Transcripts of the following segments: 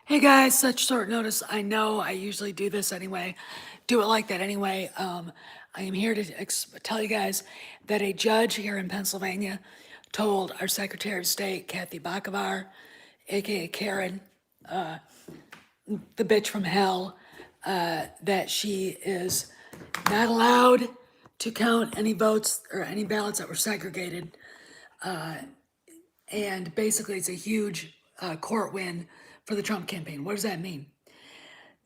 Hey guys, such short notice. I know I usually do this anyway, do it like that anyway. I am here to tell you guys that a judge here in Pennsylvania told our Secretary of State, Kathy Bakovar, aka Karen, the bitch from hell, that she is not allowed to count any votes or any ballots that were segregated. And basically, it's a huge court win for the Trump campaign. What does that mean?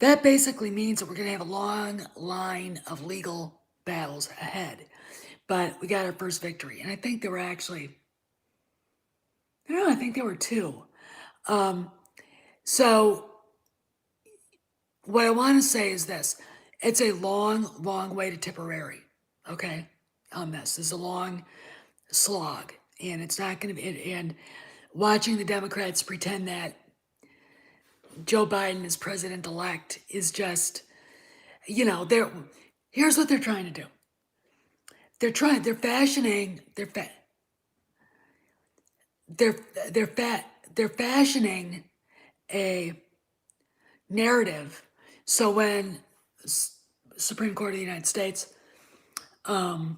That basically means that we're going to have a long line of legal battles ahead. But we got our first victory. And I think there were actually, I don't know, I think there were two. So what I want to say is this. It's a long, long way to Tipperary, okay, on this. This is a long slog. And it's not going to be, and watching the Democrats pretend that Joe Biden is president-elect is just, here's what they're trying to do. They're they're fashioning a narrative. So when Supreme Court of the United States, other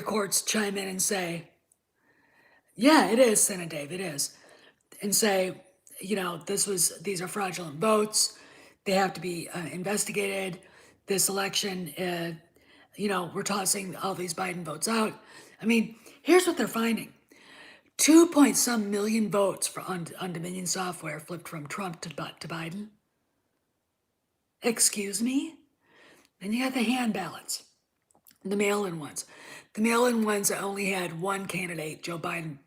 courts chime in and say, yeah, it is, Senate Dave, it is, and say, these are fraudulent votes. They have to be investigated. This election, we're tossing all these Biden votes out. I mean, here's what they're finding. 2 point some million votes on Dominion software flipped from Trump to Biden. Excuse me? Then you got the hand ballots, the mail-in ones. The mail-in ones that only had one candidate Joe Biden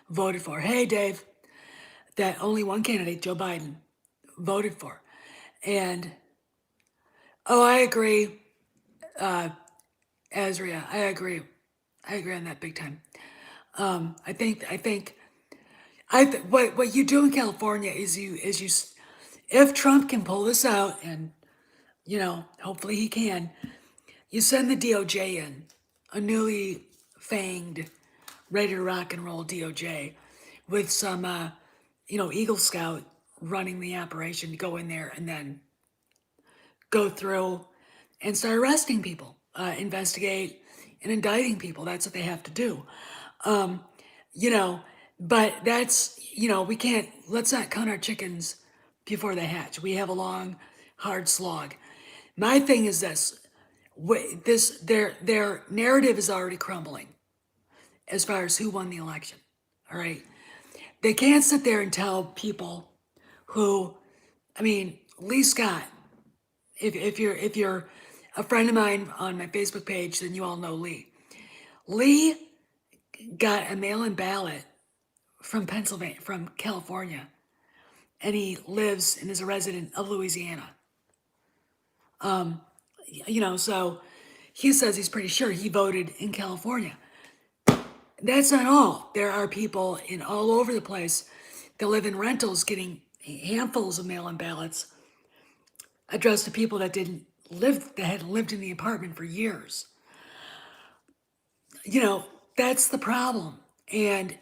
voted for. Hey, Dave, that only one candidate Joe Biden voted for. And, oh, I agree, Azria, I agree. I agree on that big time. What you do in California is if Trump can pull this out, and hopefully he can, you send the DOJ in, a newly fanged, ready to rock and roll DOJ, with some Eagle Scout running the operation to go in there and then go through and start arresting people, investigate and indicting people. That's what they have to do. you know, but that's, we can't, let's not count our chickens before they hatch. We have a long, hard slog. My thing is this, their narrative is already crumbling as far as who won the election, all right? They can't sit there and tell people who, Lee Scott, if you're a friend of mine on my Facebook page, then you all know Lee. Lee got a mail-in ballot from Pennsylvania, from California, and he lives and is a resident of Louisiana. So he says he's pretty sure he voted in California. That's not all. There are people in all over the place that live in rentals getting handfuls of mail-in ballots addressed to people that had lived in the apartment for years. That's the problem. And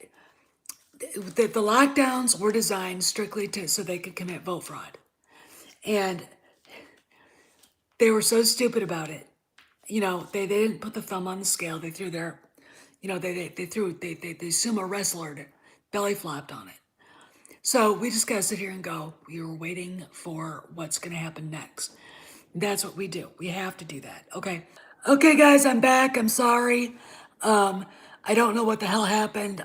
the lockdowns were designed strictly so they could commit vote fraud. And they were so stupid about it. They didn't put the thumb on the scale. They threw their, they sumo wrestlered, belly flopped on it. So we just gotta sit here and go, we were waiting for what's gonna happen next. That's what we do. We have to do that. Okay. Okay, guys, I'm back. I'm sorry. I don't know what the hell happened.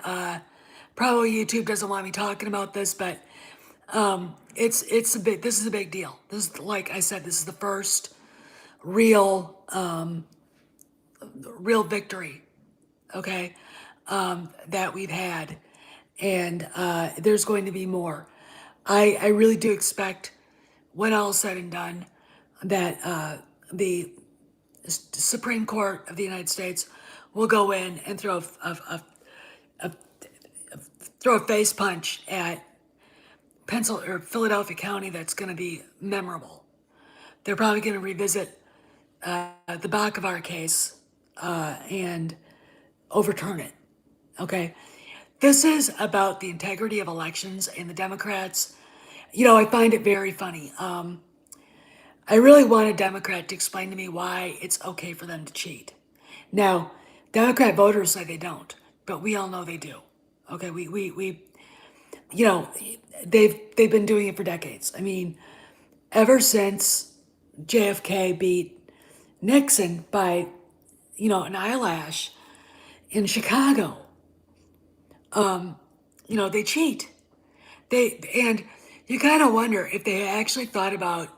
Probably YouTube doesn't want me talking about this, but this is a big deal. This is, like I said, this is the first real victory, okay, that we've had, and there's going to be more. I really do expect, when all is said and done, that the Supreme Court of the United States will go in and throw a face punch at Philadelphia County that's going to be memorable. They're probably going to revisit the Bakovar case and overturn it. Okay, This is about the integrity of elections and the Democrats. I find it very funny. I really want a Democrat to explain to me why it's okay for them to cheat. Now, Democrat voters say they don't, but we all know they do. Okay, we you know, they've been doing it for decades. I mean, ever since JFK beat Nixon by, an eyelash in Chicago, they cheat. And you kind of wonder if they actually thought about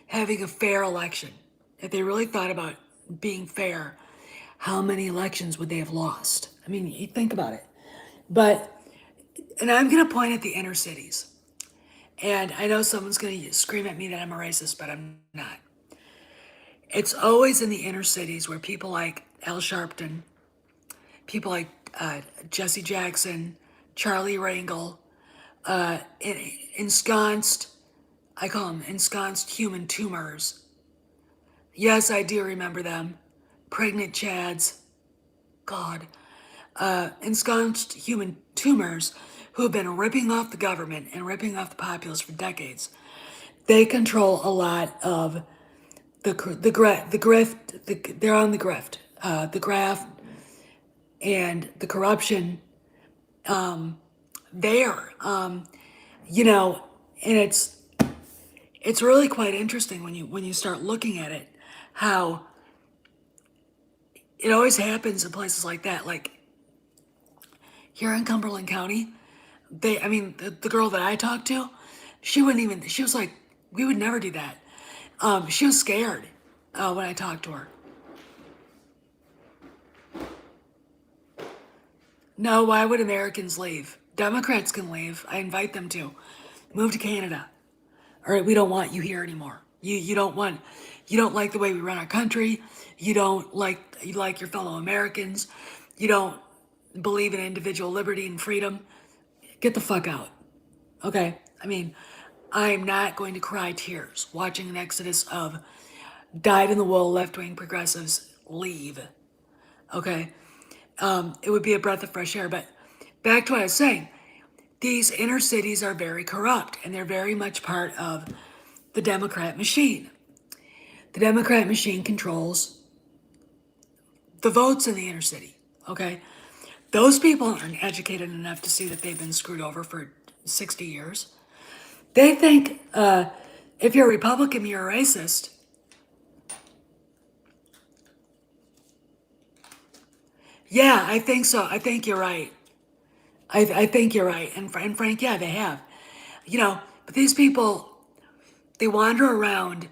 having a fair election. If they really thought about being fair, how many elections would they have lost? I mean, you think about it. But, and I'm going to point at the inner cities. And I know someone's going to scream at me that I'm a racist, but I'm not. It's always in the inner cities where people like Al Sharpton, people like Jesse Jackson, Charlie Rangel, ensconced, I call them ensconced human tumors. Yes, I do remember them. Pregnant Chads. God. Ensconced human tumors who have been ripping off the government and ripping off the populace for decades. They control a lot of the grift. They're on the grift, the graft, and the corruption. There, and it's really quite interesting when you start looking at it, how it always happens in places like that. Like here in Cumberland County, the girl that I talked to, she wouldn't even, she was like, we would never do that. She was scared when I talked to her. No, why would Americans leave? Democrats can leave. I invite them to. Move to Canada. All right, we don't want you here anymore. You don't like the way we run our country. You like your fellow Americans. You don't believe in individual liberty and freedom. Get the fuck out. Okay? I mean, I'm not going to cry tears watching an exodus of dyed in the wool left wing progressives leave. Okay? It would be a breath of fresh air. But back to what I was saying, these inner cities are very corrupt and they're very much part of the Democrat machine. The Democrat machine controls the votes in the inner city. Okay? Those people aren't educated enough to see that they've been screwed over for 60 years. They think if you're a Republican, you're a racist. Yeah, I think so. I think you're right. I think you're right. And Frank, yeah, they have. But these people, they wander around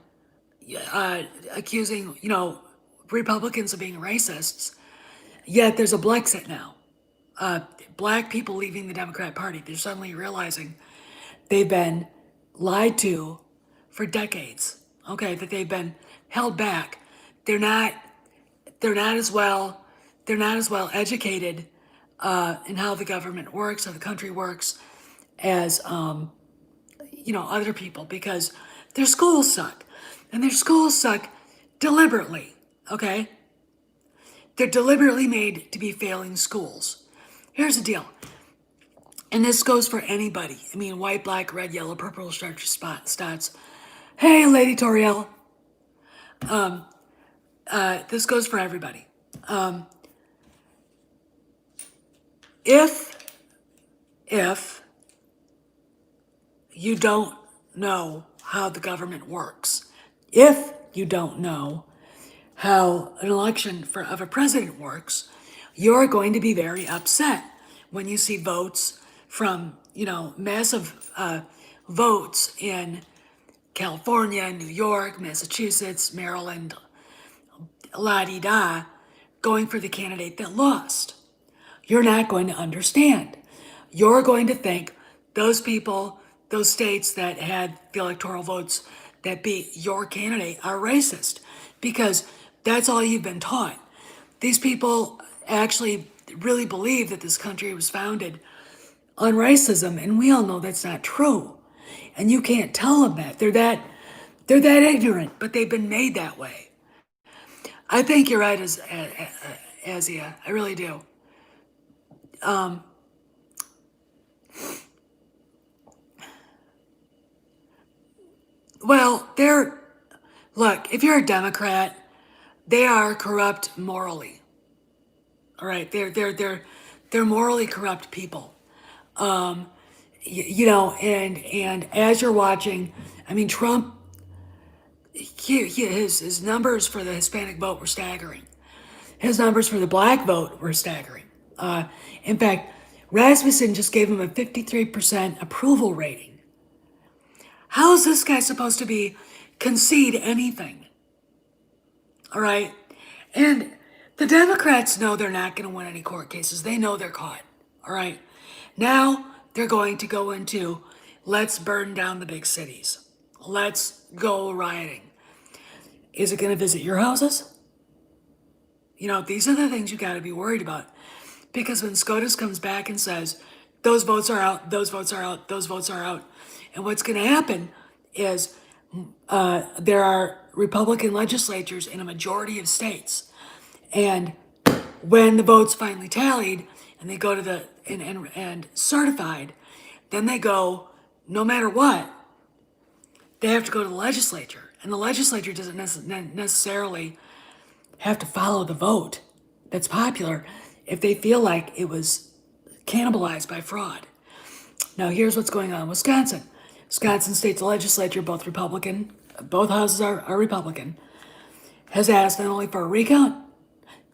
accusing, Republicans of being racists. Yet there's a Blexit now. Black people leaving the Democrat Party. They're suddenly realizing they've been lied to for decades. Okay, that they've been held back. They're not. They're not as well. They're not as well educated in how the government works, how the country works, as other people because their schools suck, and their schools suck deliberately. Okay, they're deliberately made to be failing schools. Here's the deal. And this goes for anybody. I mean, white, black, red, yellow, purple, starchy spots. Hey, Lady Toriel. This goes for everybody. If you don't know how the government works, if you don't know how an election of a president works, you're going to be very upset when you see votes from, massive votes in California, New York, Massachusetts, Maryland, la-di-da, going for the candidate that lost. You're not going to understand. You're going to think those people, those states that had the electoral votes that beat your candidate are racist because that's all you've been taught. These people actually really believe that this country was founded on racism, and we all know that's not true. And you can't tell them that. They're that ignorant, but they've been made that way. I think you're right, Azia. I really do. Well, look, if you're a Democrat, they are corrupt morally. All right, they're morally corrupt people. And as you're watching, I mean, Trump, his numbers for the Hispanic vote were staggering. His numbers for the black vote were staggering. Uh, in fact, Rasmussen just gave him a 53% approval rating. How is this guy supposed to be concede anything? All right, and the Democrats know they're not going to win any court cases. They know they're caught. All right, now they're going to go into let's burn down the big cities. Let's go rioting. Is it going to visit your houses? These are the things you got to be worried about. Because when SCOTUS comes back and says, those votes are out, those votes are out, those votes are out, and what's going to happen is there are Republican legislatures in a majority of states. And when the votes finally tallied and they go to and certified, then they go, no matter what, they have to go to the legislature. And the legislature doesn't necessarily have to follow the vote that's popular if they feel like it was cannibalized by fraud. Now, here's what's going on in Wisconsin. Wisconsin State Legislature, both Republican, both houses are Republican, has asked not only for a recount,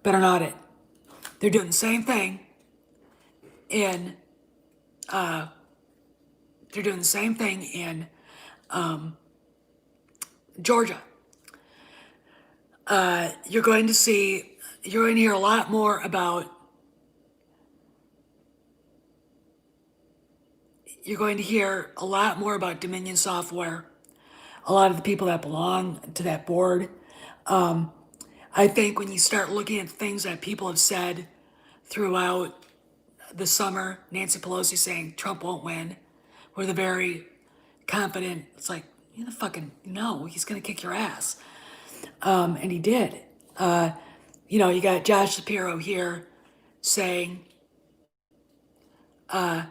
but an audit. They're doing the same thing in, they're doing the same thing in Georgia. You're going to hear a lot more about, Dominion Software, a lot of the people that belong to that board. I think when you start looking at things that people have said throughout the summer, Nancy Pelosi saying Trump won't win, with a very confident, it's like, no, he's going to kick your ass. And he did. You got Josh Shapiro here saying, oh,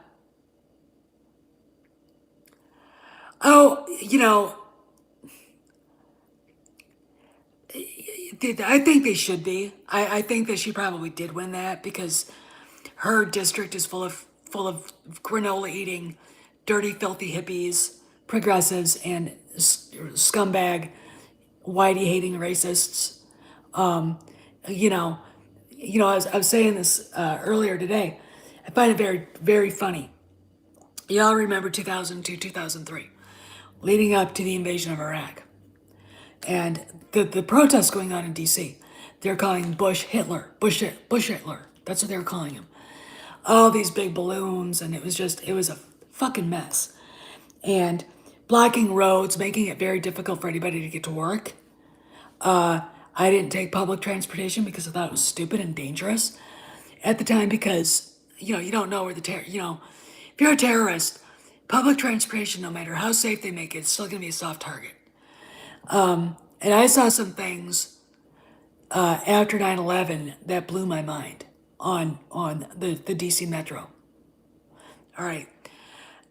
I think they should be. I think that she probably did win that because her district is full of granola eating, dirty, filthy hippies, progressives, and scumbag, whitey hating racists. You know, I was saying this earlier today. I find it very, very funny. Y'all remember 2002, 2003, leading up to the invasion of Iraq. And the protests going on in D.C., they're calling Bush Hitler. Bush Hitler. That's what they were calling him. All these big balloons, and it was a fucking mess. And blocking roads, making it very difficult for anybody to get to work. I didn't take public transportation because I thought it was stupid and dangerous at the time because, you don't know where if you're a terrorist, public transportation, no matter how safe they make it, it's still going to be a soft target. And I saw some things after 9/11 that blew my mind on the DC Metro. All right.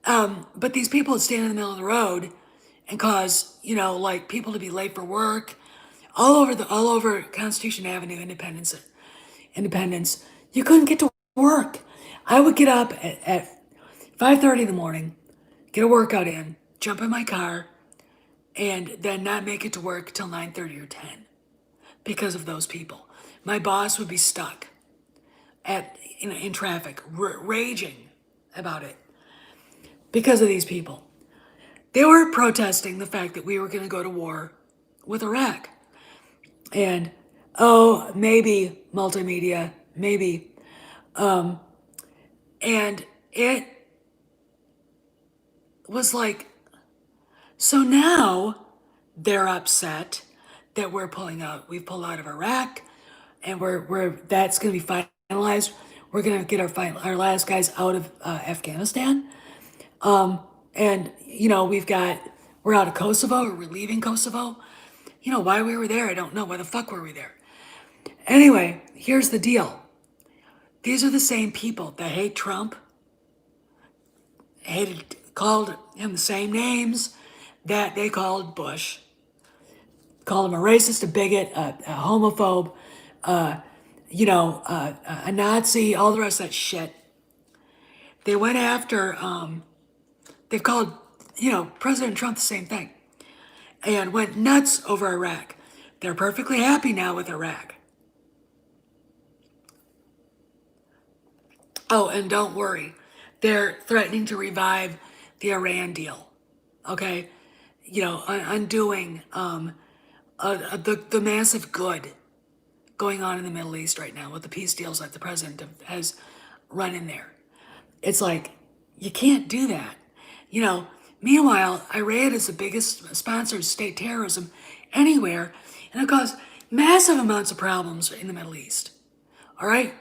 But these people would stand in the middle of the road and cause, like people to be late for work, all over Constitution Avenue, Independence. You couldn't get to work. I would get up at 5:30 in the morning, get a workout in, jump in my car, and then not make it to work till 9:30 or 10 because of those people. My boss would be stuck in traffic, raging about it because of these people. They were protesting the fact that we were going to go to war with Iraq. And, oh, maybe multimedia, maybe. And it was like, so now they're upset that we've pulled out of Iraq, and that's going to be finalized. We're going to get our last guys out of Afghanistan. And, we're out of Kosovo, or we're leaving Kosovo. Why we were there, I don't know. Why the fuck were we there? Anyway, here's the deal. These are the same people that hate Trump, called him the same names, that they called Bush, called him a racist, a bigot, a homophobe, a Nazi, all the rest of that shit. They went after, they've called, President Trump the same thing, and went nuts over Iraq. They're perfectly happy now with Iraq. Oh, and don't worry, they're threatening to revive the Iran deal. Okay, undoing the massive good going on in the Middle East right now with the peace deals that the president has run in there. It's like, you can't do that. Meanwhile, Iran is the biggest sponsor of state terrorism anywhere, and it caused massive amounts of problems in the Middle East. All right?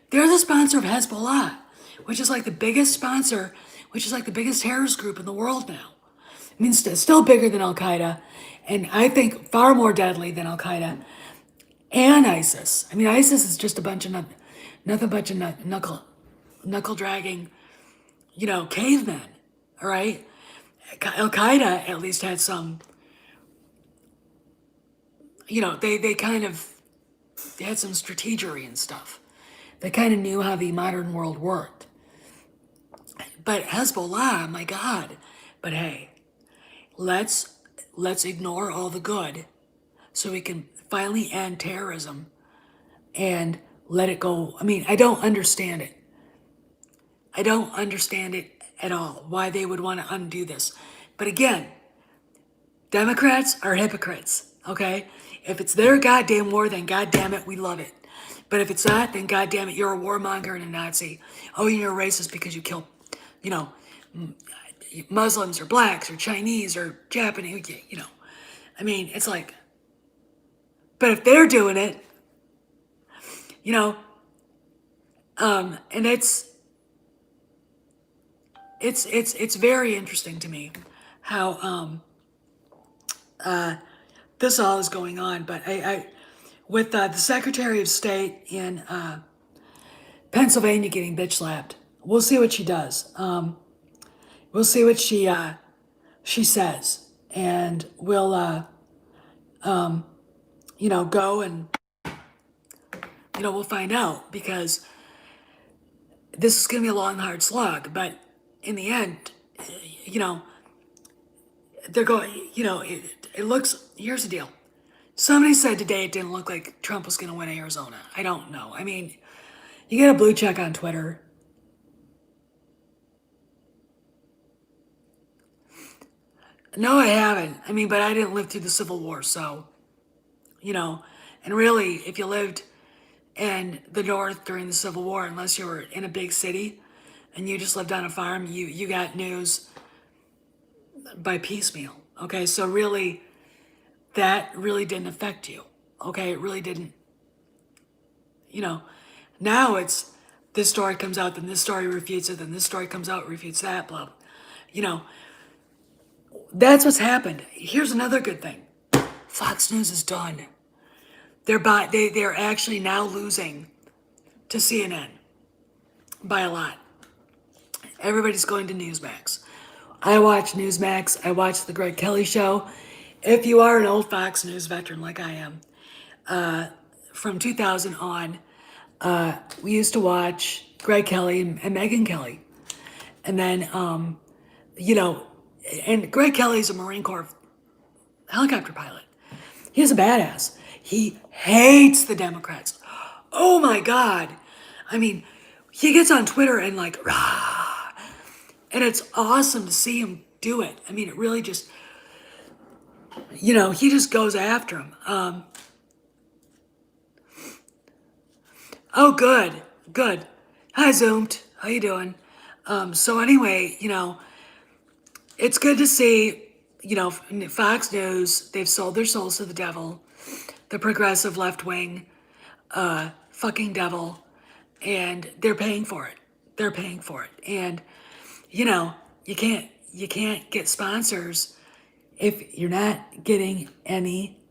They're the sponsor of Hezbollah, which is like the biggest sponsor, which is like the biggest terrorist group in the world now. I mean, still bigger than Al Qaeda, and I think far more deadly than Al Qaeda and ISIS. I mean, ISIS is just a bunch of nothing but knuckle dragging, cavemen. All right, Al Qaeda at least had some. They kind of they had some strategery and stuff. They kind of knew how the modern world worked. But Hezbollah, my God. But hey, let's ignore all the good so we can finally end terrorism and let it go. I mean, I don't understand it. I don't understand it at all, why they would want to undo this. But again, Democrats are hypocrites, okay? If it's their goddamn war, then goddamn it, we love it. But if it's not, then goddamn it, you're a warmonger and a Nazi. Oh, you're a racist because you kill, Muslims or blacks or Chinese or Japanese, I mean, it's like, but if they're doing it, and it's very interesting to me how this all is going on. But I with the Secretary of State in Pennsylvania getting bitch slapped, we'll see what she does. We'll see what she says, and we'll go and we'll find out, because this is gonna be a long, hard slog. But in the end, they're going. It looks. Here's the deal. Somebody said today it didn't look like Trump was going to win Arizona. I don't know. I mean, you get a blue check on Twitter. No, I haven't. I mean, but I didn't live through the Civil War, so, and really, if you lived in the North during the Civil War, unless you were in a big city and you just lived on a farm, you got news by piecemeal. Okay, so really, that really didn't affect you. Okay, it really didn't. Now it's this story comes out, then this story refutes it, then this story comes out, refutes that, blah. That's what's happened. Here's another good thing. Fox News is done. They're actually now losing to CNN by a lot. Everybody's going to Newsmax. I watch Newsmax. I watch the Greg Kelly Show. If you are an old Fox News veteran like I am, from 2000 on, we used to watch Greg Kelly and Megyn Kelly. And then, and Greg Kelly's a Marine Corps helicopter pilot. He's a badass. He hates the Democrats. Oh my God. I mean, he gets on Twitter and like, rah, and it's awesome to see him do it. I mean, it really just, he just goes after him. Oh, good. Hi, Zoomed. How you doing? So anyway, it's good to see, Fox News, they've sold their souls to the devil, the progressive left wing, fucking devil, and they're paying for it. They're paying for it. And, you can't get sponsors if you're not getting any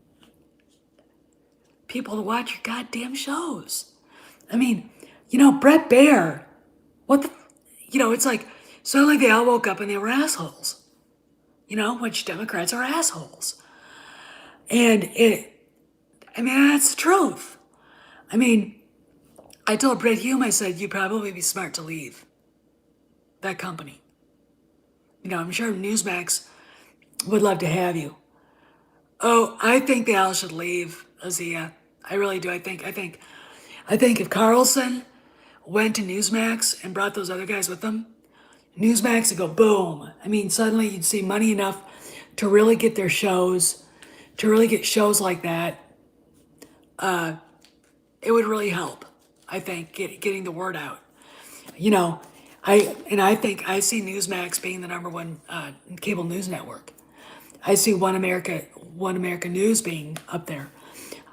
people to watch your goddamn shows. I mean, Brett Baer, what the, it's like, so like they all woke up and they were assholes. which Democrats are assholes. And that's the truth. I mean, I told Brit Hume, I said, you'd probably be smart to leave that company. I'm sure Newsmax would love to have you. Oh, I think they all should leave, Azia. I really do. I think if Carlson went to Newsmax and brought those other guys with them, Newsmax would go boom. Suddenly you'd see money enough to really get their shows, to really get shows like that. It would really help, I think, getting the word out. I think I see Newsmax being the number one cable news network. I see One America News being up there.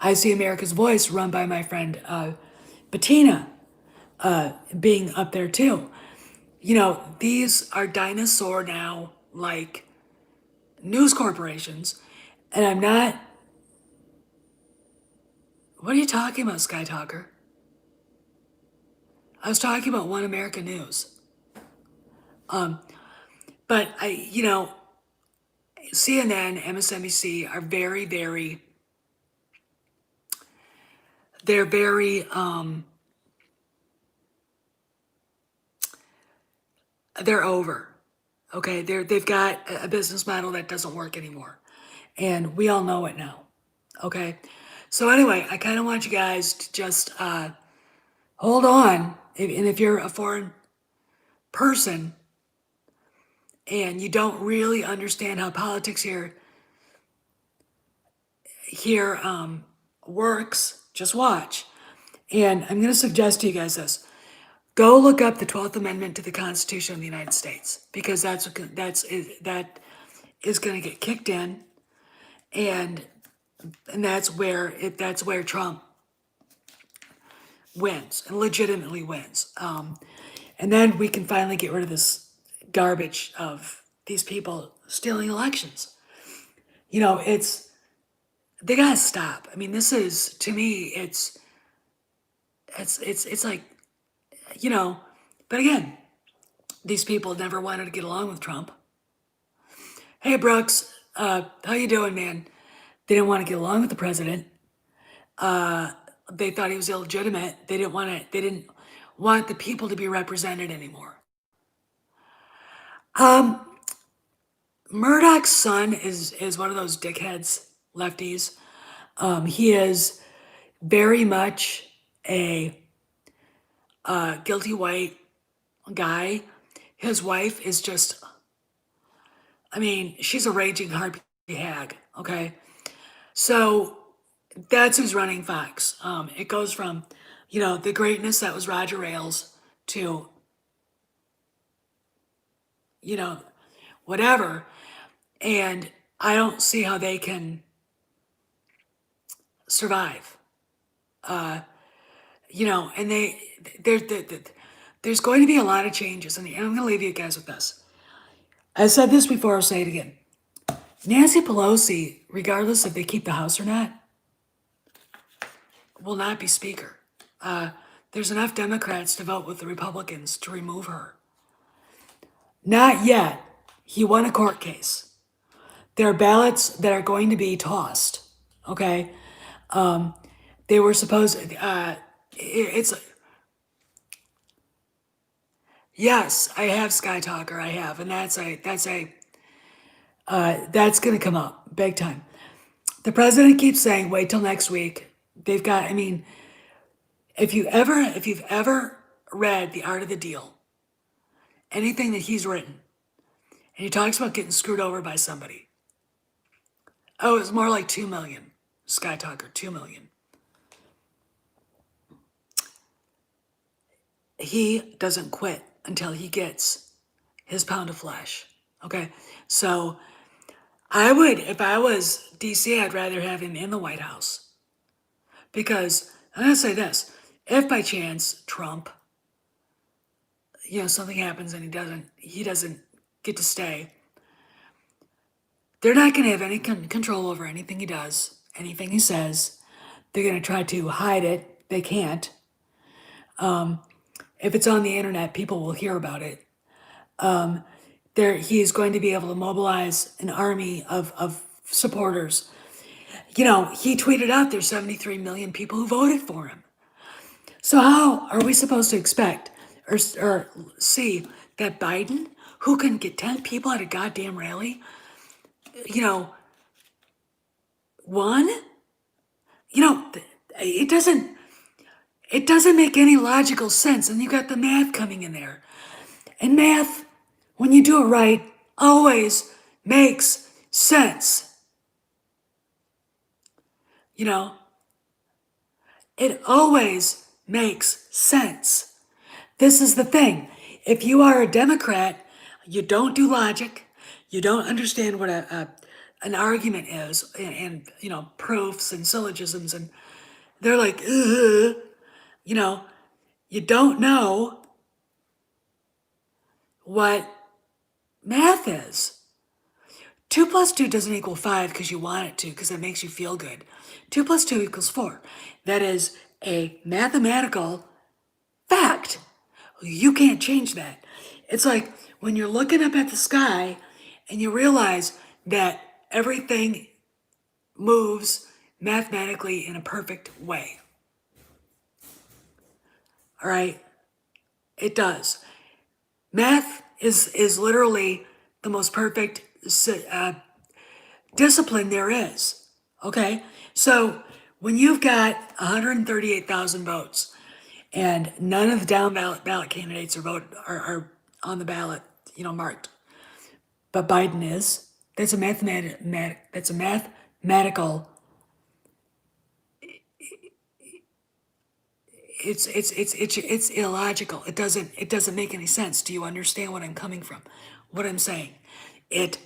I see America's Voice, run by my friend Bettina, being up there too. These are dinosaur now like news corporations, and I'm not. What are you talking about, Sky Talker? I was talking about One America News. But CNN, MSNBC are very, very, they're very, they're over. Okay, they've got a business model that doesn't work anymore, and we all know it now. Okay, so anyway, I kind of want you guys to just hold on, and if you're a foreign person and you don't really understand how politics here works, just watch. And I'm going to suggest to you guys this. Go look up the 12th Amendment to the Constitution of the United States, because that is going to get kicked in, and that's where Trump wins and legitimately wins. And then we can finally get rid of this garbage of these people stealing elections. They gotta stop. This is, to me, it's like, but again, these people never wanted to get along with Trump. Hey, Brooks, how you doing, man? They didn't want to get along with the president. They thought he was illegitimate. They didn't want the people to be represented anymore. Murdoch's son is one of those dickheads, lefties. He is very much a guilty white guy. His wife is just, she's a raging harpy hag, okay? So that's who's running Fox. It goes from, the greatness that was Roger Ailes to, whatever. And I don't see how they can survive. And there's going to be a lot of changes. And I'm going to leave you guys with this. I said this before, I'll say it again. Nancy Pelosi, regardless if they keep the House or not, will not be Speaker. There's enough Democrats to vote with the Republicans to remove her. Not yet. He won a court case. There are ballots that are going to be tossed. Okay? They were supposed, yes, I have Sky Talker, I have, and that's going to come up big time. The president keeps saying, wait till next week. They've got, if you've ever read The Art of the Deal, anything that he's written, and he talks about getting screwed over by somebody. Oh, it's more like 2 million. Sky Talker, 2 million. He doesn't quit until he gets his pound of flesh. Okay? So I would, if I was DC, I'd rather have him in the White House. Because I'm going to say this. If by chance Trump, something happens and he doesn't get to stay, they're not going to have any control over anything he does, anything he says. They're going to try to hide it. They can't. If it's on the internet, people will hear about it. he is going to be able to mobilize an army of supporters. You know, he tweeted out there's 73 million people who voted for him. So how are we supposed to expect or see that Biden, who can get 10 people at a goddamn rally, you know, won? You know, it doesn't make any logical sense. And you got the math coming in there. And math, when you do it right, always makes sense. You know, it always makes sense. This is the thing. If you are a Democrat, you don't do logic, you don't understand what an argument is, and you know, proofs and syllogisms, and they're like, ugh, you know, you don't know what math is. 2 plus 2 doesn't equal 5 because you want it to, because it makes you feel good. 2 plus 2 equals 4. That is a mathematical fact. You can't change that. It's like when you're looking up at the sky and you realize that everything moves mathematically in a perfect way. All right? It does. Math is literally the most perfect discipline there is. Okay? So when you've got 138,000 votes and none of the down ballot candidates are on the ballot, you know, marked, but Biden is, that's a mathematical. It's illogical. It doesn't make any sense. Do you understand what I'm coming from? What I'm saying? It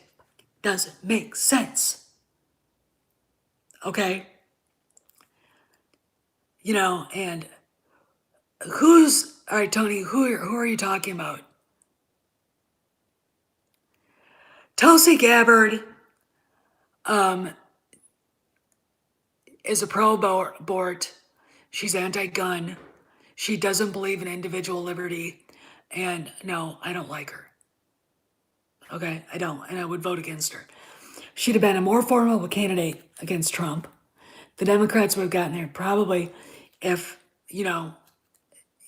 doesn't make sense. Okay? You know, and all right, Tony, who are you talking about? Tulsi Gabbard is a pro-abort. She's anti-gun. She doesn't believe in individual liberty. And no, I don't like her. Okay, I don't. And I would vote against her. She'd have been a more formidable candidate against Trump. The Democrats would have gotten there probably if, you know,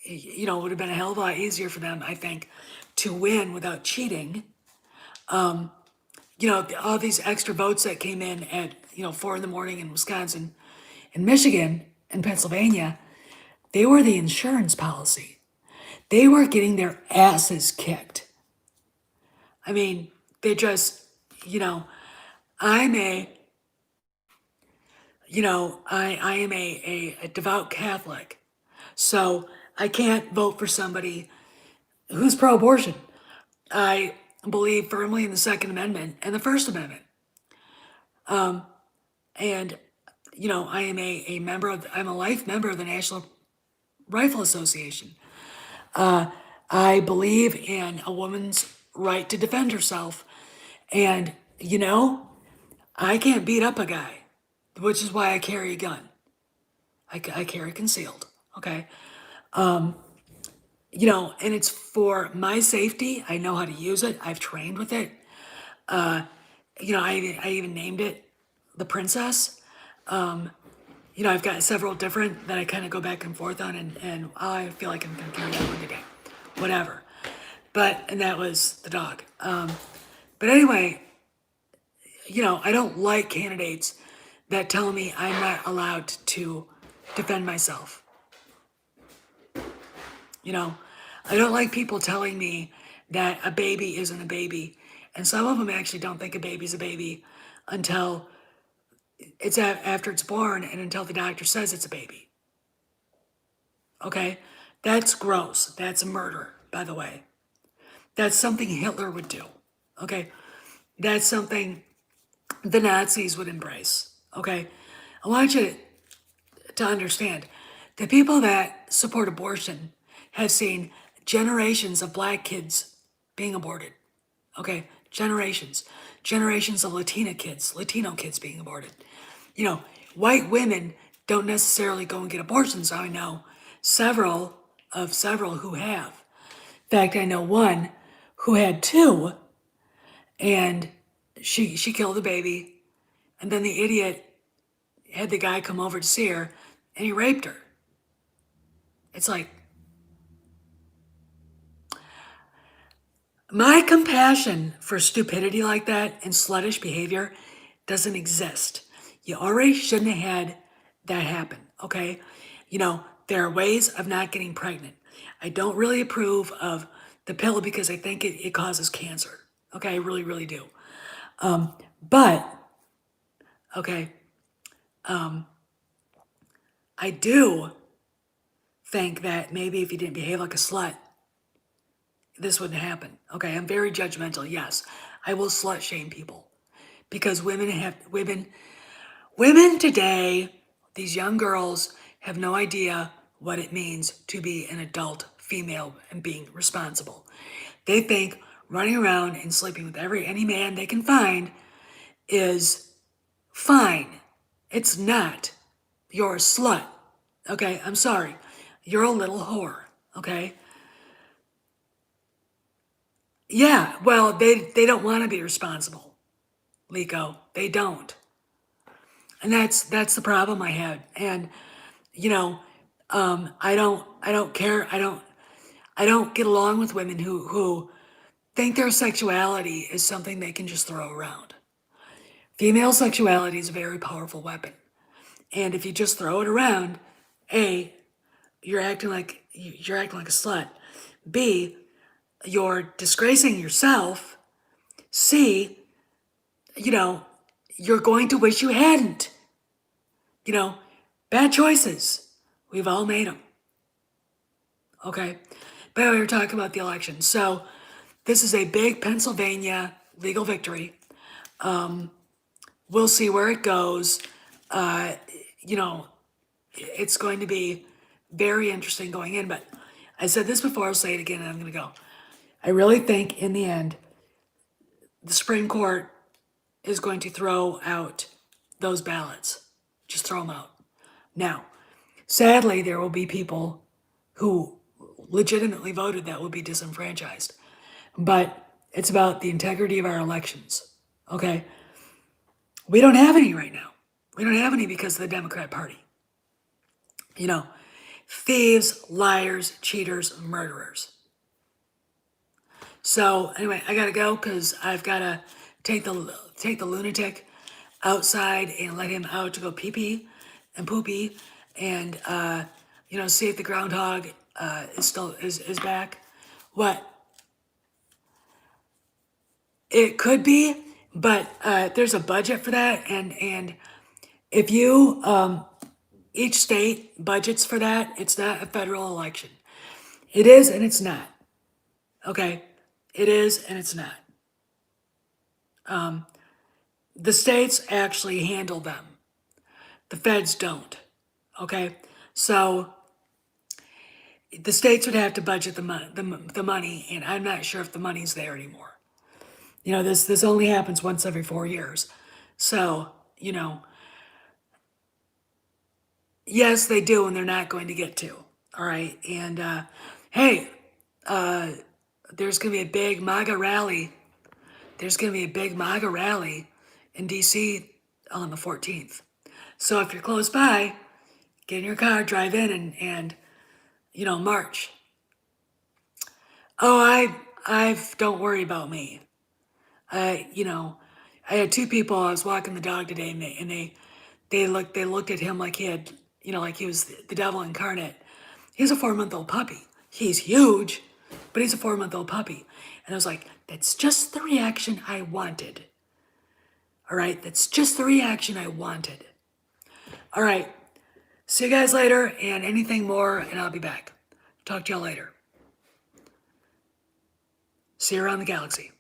it would have been a hell of a lot easier for them, I think, to win without cheating. You know, all these extra votes that came in at, 4 a.m. in Wisconsin and Michigan and Pennsylvania, they were the insurance policy. They were getting their asses kicked. I mean, they just, I'm a, I am a devout Catholic. So I can't vote for somebody who's pro-abortion. I believe firmly in the Second Amendment and the First Amendment. And, I am I'm a life member of the National Rifle Association. I believe in a woman's right to defend herself. And, I can't beat up a guy, which is why I carry a gun. I carry concealed, okay? And it's for my safety. I know how to use it. I've trained with it. I even named it the Princess. I've got several different that I kind of go back and forth on, and I feel like I'm going to carry that one today. Whatever. And that was the dog. But anyway, I don't like candidates that tell me I'm not allowed to defend myself. I don't like people telling me that a baby isn't a baby. And some of them actually don't think a baby's a baby until it's after it's born and until the doctor says it's a baby. Okay? That's gross. That's a murder, by the way. That's something Hitler would do. Okay? That's something the Nazis would embrace. Okay? I want you to understand the people that support abortion have seen generations of black kids being aborted. Okay? Generations of Latino kids being aborted. White women don't necessarily go and get abortions. I know several who have. In fact, I know one who had 2 and she killed the baby, and then the idiot had the guy come over to see her, and he raped her. It's like, my compassion for stupidity like that and sluttish behavior doesn't exist. You already shouldn't have had that happen, okay? You know, there are ways of not getting pregnant. I don't really approve of the pill because I think it causes cancer. Okay, I really, really do. But, okay, I do think that maybe if you didn't behave like a slut, this wouldn't happen. Okay, I'm very judgmental. Yes, I will slut shame people because women today, these young girls have no idea what it means to be an adult female and being responsible. They think running around and sleeping with any man they can find is fine. It's not. You're a slut. Okay, I'm sorry. You're a little whore. Okay? Yeah, well, they don't want to be responsible, Lico. They don't. And that's the problem I had. And you know, I don't care. I don't get along with women who think their sexuality is something they can just throw around. Female sexuality is a very powerful weapon. And if you just throw it around, A, you're acting like a slut. B, you're disgracing yourself. C, you know, you're going to wish you hadn't. You know, bad choices. We've all made them. Okay. But we were talking about the election. So this is a big Pennsylvania legal victory. We'll see where it goes. You know, it's going to be very interesting going in. But I said this before, I'll say it again, and I'm going to go. I really think in the end, the Supreme Court is going to throw out those ballots. Just throw them out. Now, sadly, there will be people who legitimately voted that will be disenfranchised. But it's about the integrity of our elections. Okay? We don't have any right now. We don't have any because of the Democrat Party. You know, thieves, liars, cheaters, murderers. So anyway, I gotta go because I've gotta take the lunatic outside and let him out to go pee pee and poopy and see if the groundhog is back. What? It could be, but there's a budget for that, and if you each state budgets for that, it's not a federal election. It is and it's not. Okay, it is and it's not. The states actually handle them. The feds don't. Okay, so the states would have to budget the money, and I'm not sure if the money's there anymore. You know, this only happens once every 4 years. So, yes, they do, and they're not going to get to. All right. And hey, there's going to be a big MAGA rally. There's going to be a big MAGA rally in DC on the 14th. So if you're close by, get in your car, drive in, and march. Oh, I've don't worry about me. I had two people. I was walking the dog today, and they looked at him like he had, like he was the devil incarnate. He's a 4-month-old puppy. He's huge, but he's a 4-month-old puppy. And I was like, that's just the reaction I wanted. All right, that's just the reaction I wanted. All right, see you guys later, and anything more, and I'll be back. Talk to y'all later. See you around the galaxy.